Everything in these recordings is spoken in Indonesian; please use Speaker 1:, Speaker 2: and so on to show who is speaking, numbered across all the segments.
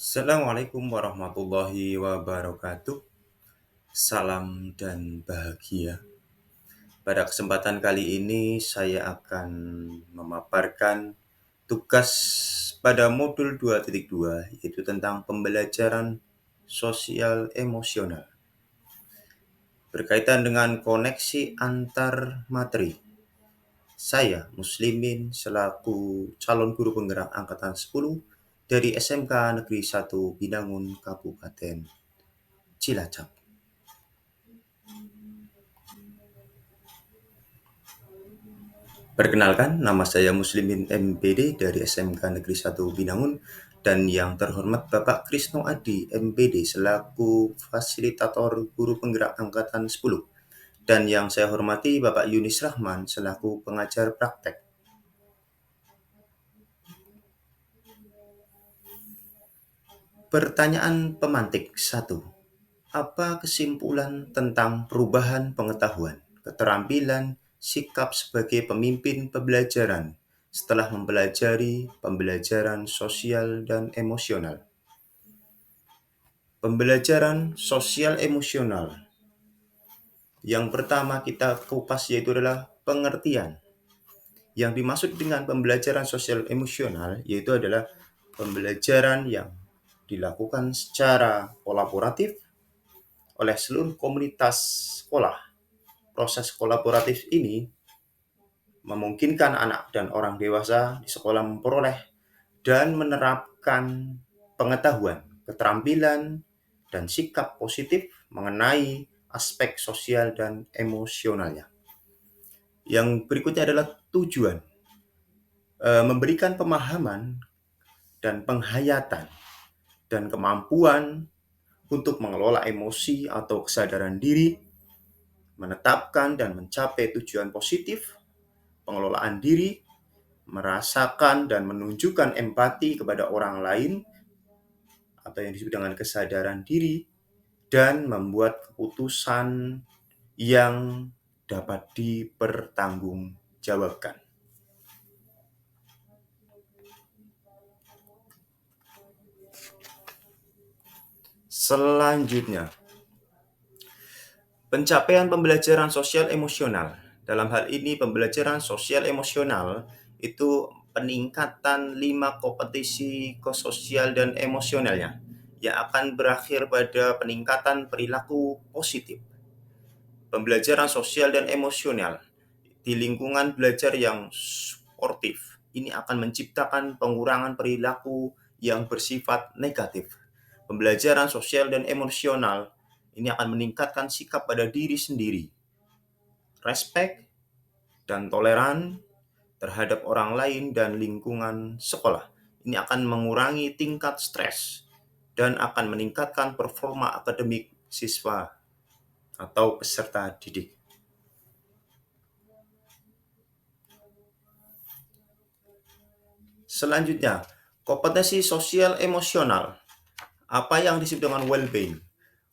Speaker 1: Assalamualaikum warahmatullahi wabarakatuh. Salam dan bahagia. Pada kesempatan kali ini saya akan memaparkan tugas pada modul 2.2 yaitu tentang pembelajaran sosial emosional berkaitan dengan koneksi antar materi. Saya Muslimin selaku calon guru penggerak angkatan 10 dari SMK Negeri 1 Binangun Kabupaten Cilacap. Perkenalkan, nama saya Muslimin MPD dari SMK Negeri 1 Binangun dan yang terhormat Bapak Krisno Adi MPD selaku fasilitator guru penggerak angkatan 10 dan yang saya hormati Bapak Yunis Rahman selaku pengajar praktek. Pertanyaan pemantik 1. Apa kesimpulan tentang perubahan pengetahuan, keterampilan, sikap sebagai pemimpin pembelajaran setelah mempelajari pembelajaran sosial dan emosional? Pembelajaran sosial emosional. Yang pertama kita kupas yaitu adalah pengertian. Yang dimaksud dengan pembelajaran sosial emosional yaitu adalah pembelajaran yang dilakukan secara kolaboratif oleh seluruh komunitas sekolah. Proses kolaboratif ini memungkinkan anak dan orang dewasa di sekolah memperoleh dan menerapkan pengetahuan, keterampilan, dan sikap positif mengenai aspek sosial dan emosionalnya. Yang berikutnya adalah tujuan, memberikan pemahaman dan penghayatan dan kemampuan untuk mengelola emosi atau kesadaran diri, menetapkan dan mencapai tujuan positif, pengelolaan diri, merasakan dan menunjukkan empati kepada orang lain atau yang disebut dengan kesadaran diri, dan membuat keputusan yang dapat dipertanggungjawabkan. Selanjutnya, pencapaian pembelajaran sosial emosional. Dalam hal ini pembelajaran sosial emosional itu peningkatan 5 kompetensi sosial dan emosionalnya yang akan berakhir pada peningkatan perilaku positif. Pembelajaran sosial dan emosional di lingkungan belajar yang suportif ini akan menciptakan pengurangan perilaku yang bersifat negatif. Pembelajaran sosial dan emosional ini akan meningkatkan sikap pada diri sendiri, respek dan toleran terhadap orang lain dan lingkungan sekolah. Ini akan mengurangi tingkat stres dan akan meningkatkan performa akademik siswa atau peserta didik. Selanjutnya, kompetensi sosial emosional. Apa yang disebut dengan well-being?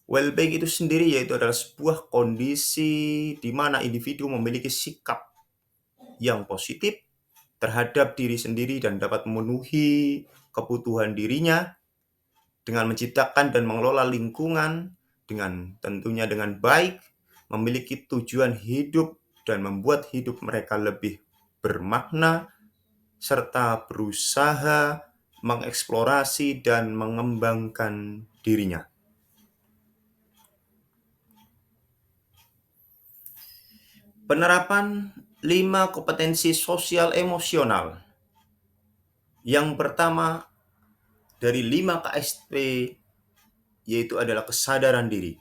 Speaker 1: Well-being itu sendiri yaitu adalah sebuah kondisi di mana individu memiliki sikap yang positif terhadap diri sendiri dan dapat memenuhi kebutuhan dirinya dengan menciptakan dan mengelola lingkungan dengan tentunya dengan baik, memiliki tujuan hidup dan membuat hidup mereka lebih bermakna serta berusaha mengeksplorasi dan mengembangkan dirinya. Penerapan 5 kompetensi sosial emosional. Yang pertama dari 5 KSP yaitu adalah kesadaran diri,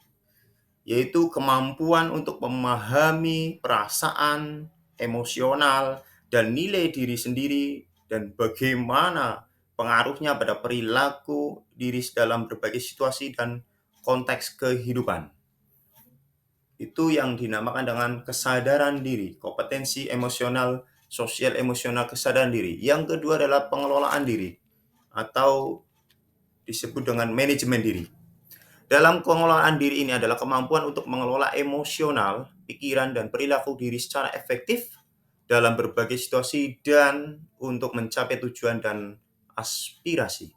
Speaker 1: yaitu kemampuan untuk memahami perasaan, emosional, dan nilai diri sendiri dan bagaimana pengaruhnya pada perilaku diri dalam berbagai situasi dan konteks kehidupan. Itu yang dinamakan dengan kesadaran diri, kompetensi emosional, sosial emosional kesadaran diri. Yang kedua adalah pengelolaan diri atau disebut dengan manajemen diri. Dalam pengelolaan diri ini adalah kemampuan untuk mengelola emosional, pikiran, dan perilaku diri secara efektif dalam berbagai situasi dan untuk mencapai tujuan dan aspirasi.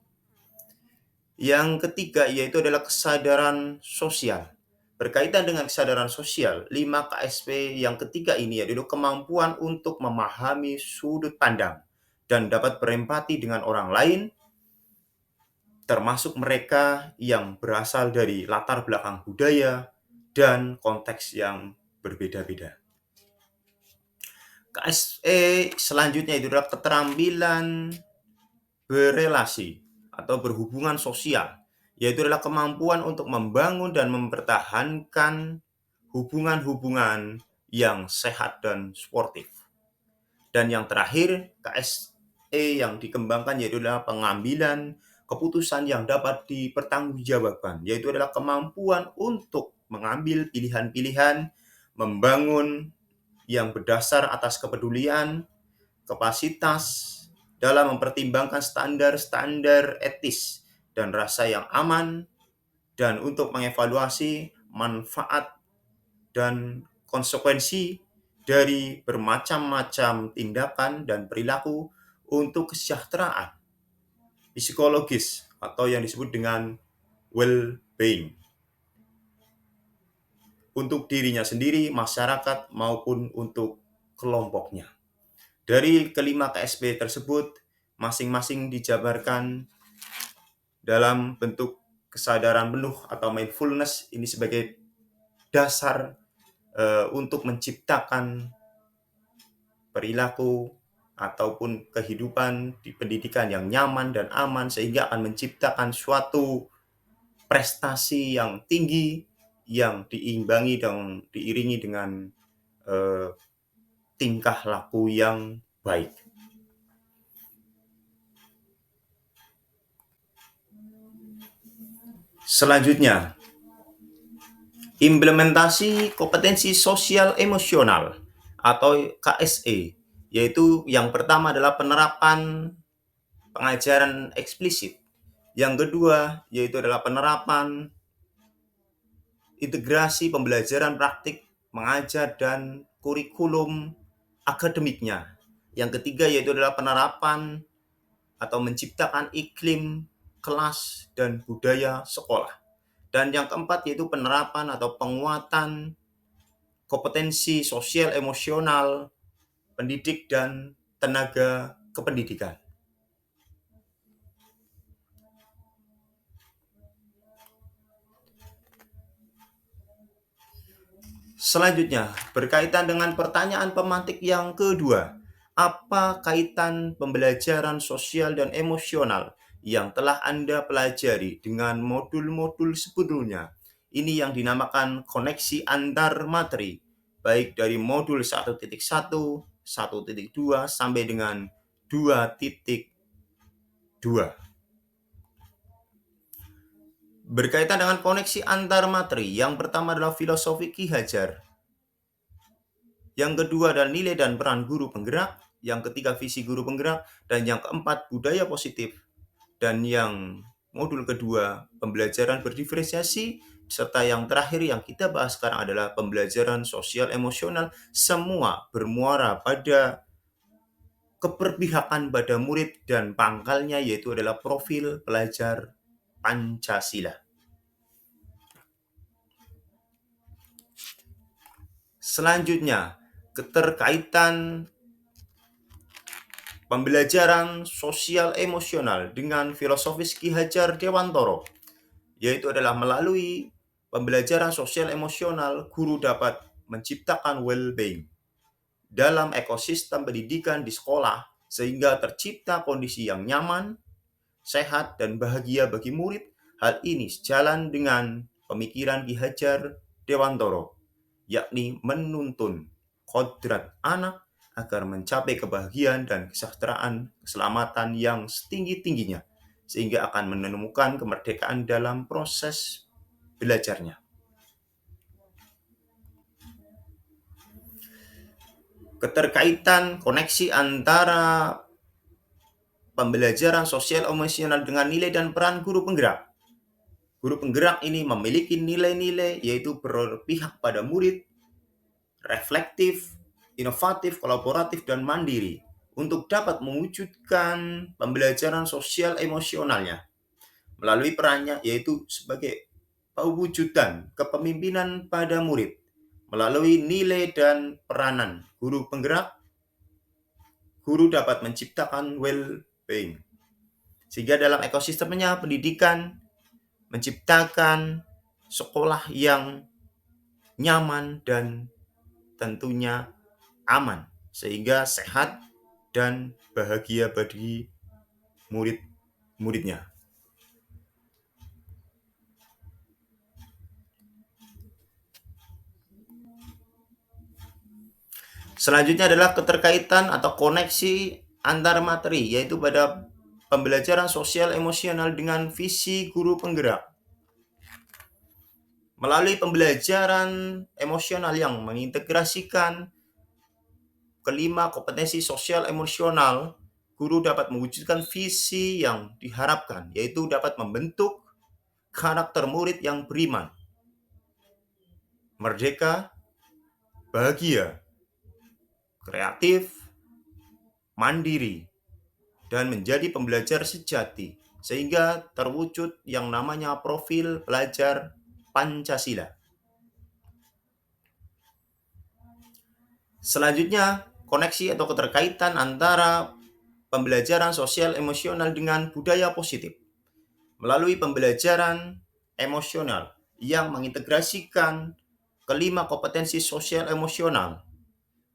Speaker 1: Yang ketiga yaitu adalah kesadaran sosial. Berkaitan dengan kesadaran sosial, 5 KSP yang ketiga ini yaitu kemampuan untuk memahami sudut pandang dan dapat berempati dengan orang lain, termasuk mereka yang berasal dari latar belakang budaya dan konteks yang berbeda-beda. KSE selanjutnya itu adalah keterampilan berelasi atau berhubungan sosial, yaitu adalah kemampuan untuk membangun dan mempertahankan hubungan-hubungan yang sehat dan sportif. Dan yang terakhir, KSE yang dikembangkan yaitu adalah pengambilan keputusan yang dapat dipertanggungjawabkan, yaitu adalah kemampuan untuk mengambil pilihan-pilihan, membangun yang berdasar atas kepedulian, kapasitas dalam mempertimbangkan standar-standar etis dan rasa yang aman, dan untuk mengevaluasi manfaat dan konsekuensi dari bermacam-macam tindakan dan perilaku untuk kesejahteraan psikologis atau yang disebut dengan well-being untuk dirinya sendiri, masyarakat, maupun untuk kelompoknya. Dari kelima KSP tersebut, masing-masing dijabarkan dalam bentuk kesadaran penuh atau mindfulness ini sebagai dasar untuk menciptakan perilaku ataupun kehidupan di pendidikan yang nyaman dan aman, sehingga akan menciptakan suatu prestasi yang tinggi yang diimbangi dan diiringi dengan tingkah laku yang baik. Selanjutnya, implementasi kompetensi sosial emosional atau KSE, yaitu yang pertama adalah penerapan pengajaran eksplisit. Yang kedua yaitu adalah penerapan integrasi pembelajaran praktik mengajar dan kurikulum akademiknya. Yang ketiga yaitu adalah penerapan atau menciptakan iklim kelas dan budaya sekolah. Dan yang keempat yaitu penerapan atau penguatan kompetensi sosial emosional pendidik dan tenaga kependidikan. Selanjutnya, berkaitan dengan pertanyaan pemantik yang kedua, apa kaitan pembelajaran sosial dan emosional yang telah Anda pelajari dengan modul-modul sebelumnya? Ini yang dinamakan koneksi antar materi, baik dari modul 1.1, 1.2, sampai dengan 2.2. Berkaitan dengan koneksi antar materi, yang pertama adalah filosofi Ki Hajar, yang kedua adalah nilai dan peran guru penggerak, yang ketiga visi guru penggerak, dan yang keempat budaya positif, dan yang modul kedua pembelajaran berdiferensiasi, serta yang terakhir yang kita bahas sekarang adalah pembelajaran sosial emosional. Semua bermuara pada keberpihakan pada murid dan pangkalnya yaitu adalah profil pelajar Pancasila. Selanjutnya, keterkaitan pembelajaran sosial emosional dengan filosofis Ki Hajar Dewantoro, yaitu adalah melalui pembelajaran sosial emosional, guru dapat menciptakan well-being dalam ekosistem pendidikan di sekolah, sehingga tercipta kondisi yang nyaman, sehat, dan bahagia bagi murid. Hal ini sejalan dengan pemikiran Ki Hajar Dewantoro, yakni menuntun kodrat anak agar mencapai kebahagiaan dan kesejahteraan keselamatan yang setinggi-tingginya, sehingga akan menemukan kemerdekaan dalam proses belajarnya. Keterkaitan koneksi antara pembelajaran sosial emosional dengan nilai dan peran guru penggerak. Guru penggerak ini memiliki nilai-nilai yaitu berpihak pada murid, reflektif, inovatif, kolaboratif, dan mandiri untuk dapat mewujudkan pembelajaran sosial emosionalnya. melalui perannya yaitu sebagai pewujudan kepemimpinan pada murid melalui nilai dan peranan guru penggerak. Guru dapat menciptakan well-being, sehingga dalam ekosistemnya pendidikan menciptakan sekolah yang nyaman dan tentunya aman, sehingga sehat dan bahagia bagi murid-muridnya. Selanjutnya adalah keterkaitan atau koneksi antar materi, yaitu pada pembelajaran sosial emosional dengan visi guru penggerak. Melalui pembelajaran emosional yang mengintegrasikan kelima kompetensi sosial emosional, guru dapat mewujudkan visi yang diharapkan, yaitu dapat membentuk karakter murid yang beriman, merdeka, bahagia, kreatif, mandiri, dan menjadi pembelajar sejati, sehingga terwujud yang namanya profil pelajar Pancasila. Selanjutnya, koneksi atau keterkaitan antara pembelajaran sosial emosional dengan budaya positif. Melalui pembelajaran emosional yang mengintegrasikan kelima kompetensi sosial emosional,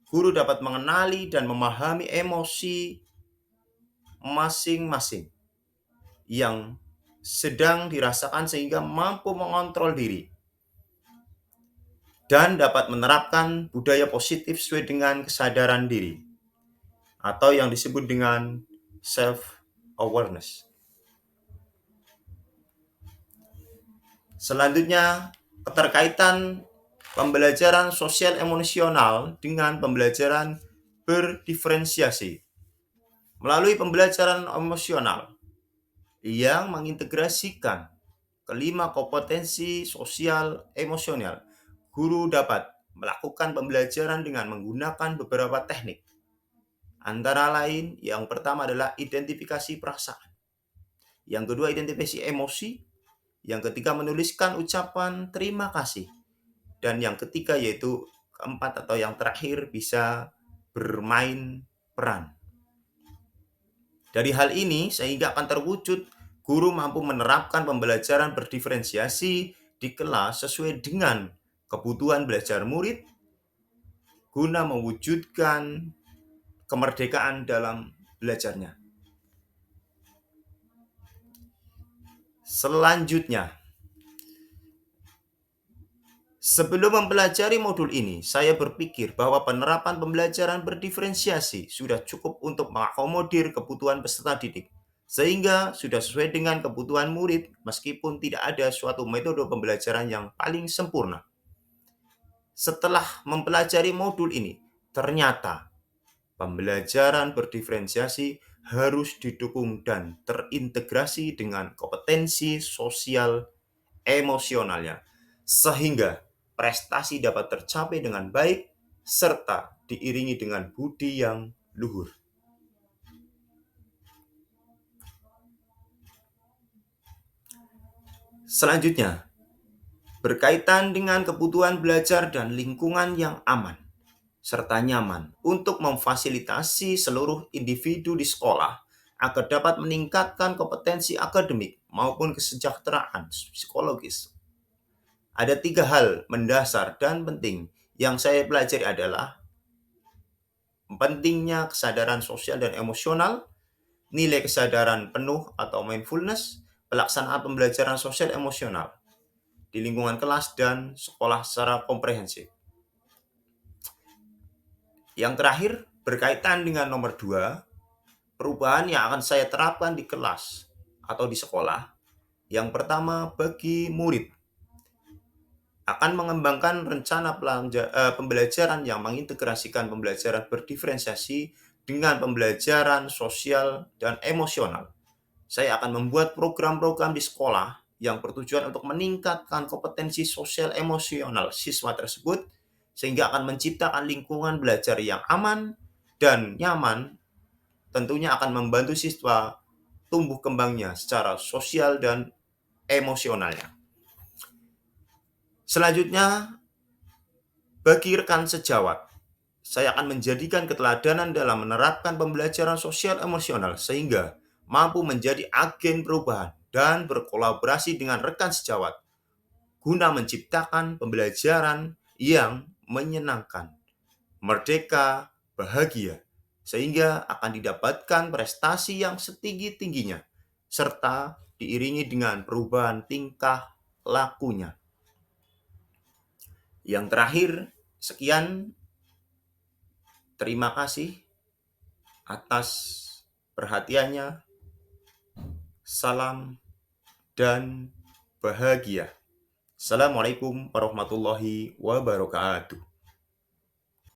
Speaker 1: guru dapat mengenali dan memahami emosi masing-masing yang sedang dirasakan sehingga mampu mengontrol diri dan dapat menerapkan budaya positif sesuai dengan kesadaran diri atau yang disebut dengan self-awareness. Selanjutnya, keterkaitan pembelajaran sosial emosional dengan pembelajaran berdiferensiasi. Melalui pembelajaran emosional yang mengintegrasikan kelima kompetensi sosial emosional, guru dapat melakukan pembelajaran dengan menggunakan beberapa teknik. Antara lain, yang pertama adalah identifikasi perasaan. Yang kedua, identifikasi emosi. Yang ketiga, menuliskan ucapan terima kasih. Dan yang ketiga, yaitu keempat atau yang terakhir, bisa bermain peran. Dari hal ini, sehingga akan terwujud guru mampu menerapkan pembelajaran berdiferensiasi di kelas sesuai dengan kebutuhan belajar murid, guna mewujudkan kemerdekaan dalam belajarnya. Selanjutnya, sebelum mempelajari modul ini, saya berpikir bahwa penerapan pembelajaran berdiferensiasi sudah cukup untuk mengakomodir kebutuhan peserta didik, sehingga sudah sesuai dengan kebutuhan murid meskipun tidak ada suatu metode pembelajaran yang paling sempurna. Setelah mempelajari modul ini, ternyata pembelajaran berdiferensiasi harus didukung dan terintegrasi dengan kompetensi sosial emosionalnya, sehingga prestasi dapat tercapai dengan baik serta diiringi dengan budi yang luhur. Selanjutnya, berkaitan dengan kebutuhan belajar dan lingkungan yang aman serta nyaman untuk memfasilitasi seluruh individu di sekolah agar dapat meningkatkan kompetensi akademik maupun kesejahteraan psikologis. Ada 3 hal mendasar dan penting yang saya pelajari adalah pentingnya kesadaran sosial dan emosional, nilai kesadaran penuh atau mindfulness, pelaksanaan pembelajaran sosial emosional di lingkungan kelas dan sekolah secara komprehensif. Yang terakhir, berkaitan dengan nomor 2, perubahan yang akan saya terapkan di kelas atau di sekolah. Yang pertama, bagi murid, akan mengembangkan rencana pembelajaran yang mengintegrasikan pembelajaran berdiferensiasi dengan pembelajaran sosial dan emosional. Saya akan membuat program-program di sekolah yang bertujuan untuk meningkatkan kompetensi sosial emosional siswa tersebut, sehingga akan menciptakan lingkungan belajar yang aman dan nyaman, tentunya akan membantu siswa tumbuh kembangnya secara sosial dan emosionalnya. Selanjutnya, bagi rekan sejawat, saya akan menjadikan keteladanan dalam menerapkan pembelajaran sosial emosional sehingga mampu menjadi agen perubahan dan berkolaborasi dengan rekan sejawat guna menciptakan pembelajaran yang menyenangkan, merdeka, bahagia, sehingga akan didapatkan prestasi yang setinggi-tingginya, serta diiringi dengan perubahan tingkah lakunya. Yang terakhir, sekian. Terima kasih atas perhatiannya. Salam dan bahagia. Assalamualaikum warahmatullahi wabarakatuh.